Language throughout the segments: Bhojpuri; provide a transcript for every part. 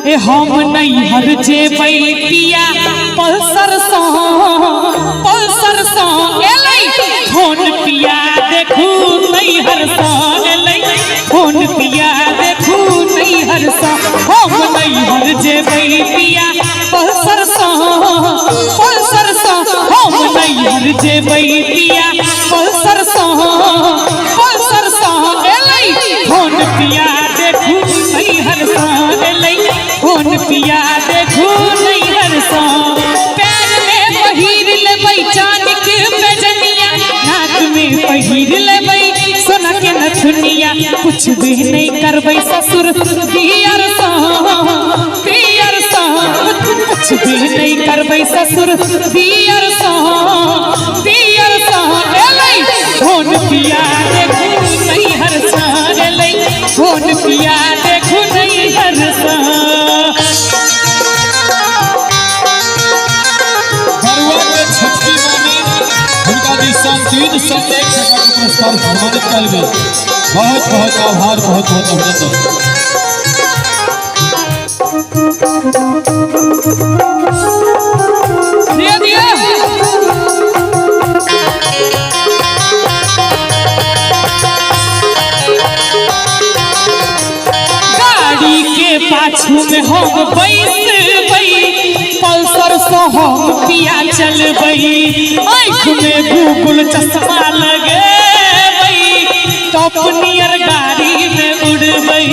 ए हम नहीं हर जे पिया पल्सर सो एलै फोन पिया देखू नहीं हर सो एलै फोन पिया देखू नहीं हर सो हम नहीं हर जे पिया पल्सर सो हम नहीं हर जे पिया पल्सर सो एलै फोन पिया देखू नहीं हर सो एलै फोन पिया देखू नहीं हर सो पैर में पहिर लेबै चांदी के पैजनिया नाक में पहिर लेबै सोना के नथुनिया कुछ भी नहीं करबै ससुर दियर सो कुछ भी नहीं करबै ससुर दियर सो एलै फोन पिया देखू नहीं हर सो एलै फोन पिया देखू नहीं हर सो पुरस्कार सम्मानित कल गए। बहुत बहुत आभार, बहुत बहुत अभिनंदन। गाड़ी के पाछू में हम बैसबै पल्सर सो हम पिया चलबै आँख में गूगल चश्मा लगेबै टॉप नियर गाड़ी में उड़बै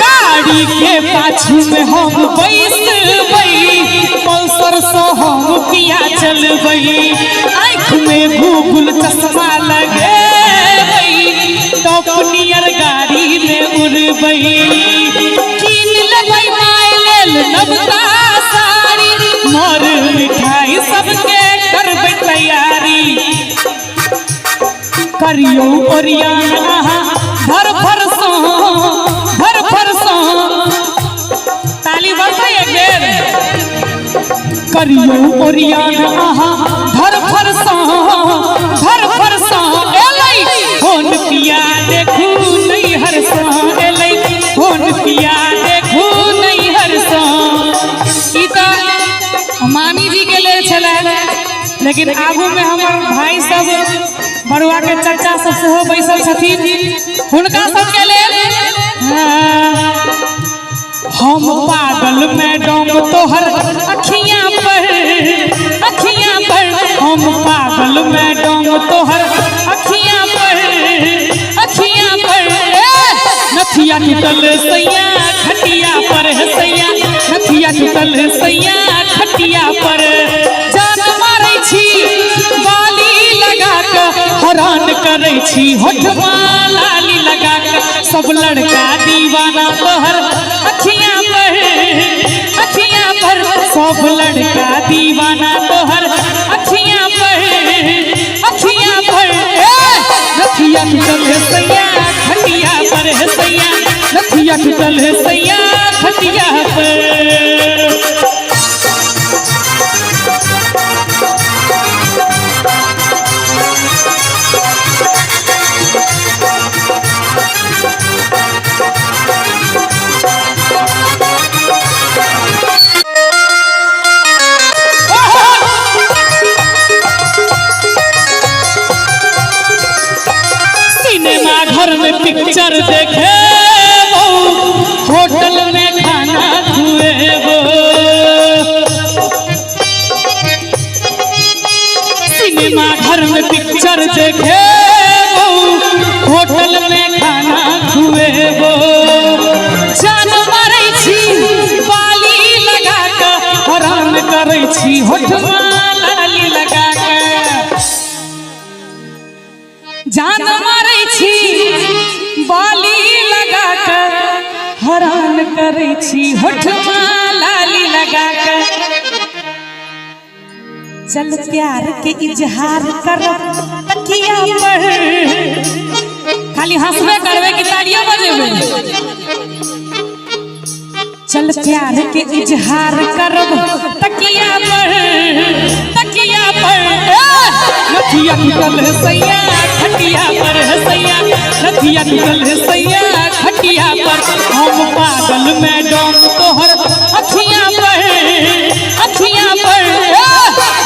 गाड़ी के पाछू में हम बैसबै पल्सर सो हम पिया चलबै आँख में गूगल चश्मा लगेबै टॉप नियर गाड़ी में उड़बै कीन लेबै माय लेल नवका साड़ी मोर मिठाई सबके करबै तैयारी करियो ओरियान अहाँ भर फरसो ताली बजबै एक बेर करियो ओरियान अहाँ भर फरसो एलै फोन पिया देखू नहीं हर सो एलै फोन पिया देखू नहीं हर सो ई तो मामी जी के लेल छलै लेकिन आगू में हमर भाई सब बरुआ के चचा सब सेहो बैसल छथिन हुनका सबके लेल हम पागल मैडम तोहर अखियां पर हम पागल मैडम तोहर अखियां पर नथिया टूटल सैया खटिया पर सैया नथिया टूटल सैया खटिया पर जान मारै छी बाली लगा के हरान करै छी होठमा लाली लगा के सब लड़का दीवाना तोहर अखियां पर सब लड़का दीवाना तोहर अखियां पर नथिया टूटल सैया खटिया पर सैया नथिया टूटल सैया खटिया पर पिक्चर देखे होटल में खाना खुएबो सिनेमा घर में पिक्चर देखे होटल में खाना खुएबो जान मारै छी बाली लगा के हरान करै छी होठमा लाली लगा के जान मारै छी बाली लगा कर हरान करै छी होठमा लाली लगा कर चल प्यार के इजहार कर तकिया पर खाली हंसबे करबे कि तालियां बजेबे चल प्यार के इजहार करब तकिया पर नथिया टूटल सैया खटिया पर सैया नथिया टूटल सैया हम पागल मैडम तोहर अखियां पर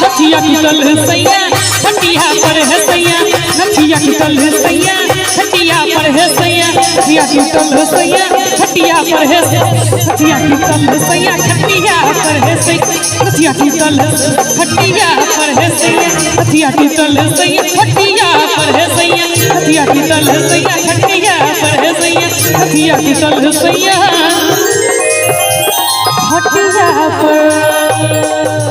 नथिया टूटल सैया खटिया पर है सैया नथिया टूटल सैया खटिया पर है सैया नथिया टूटल सैया खटिया पर है नथिया टूटल सैया खटिया पर है सैया नथिया टूटल खटिया पर है सैया नथिया टूटल सैया खटिया पर है सैया नथिया टूटल सैया खटिया पर है सैया नथिया टूटल सैया खटिया पर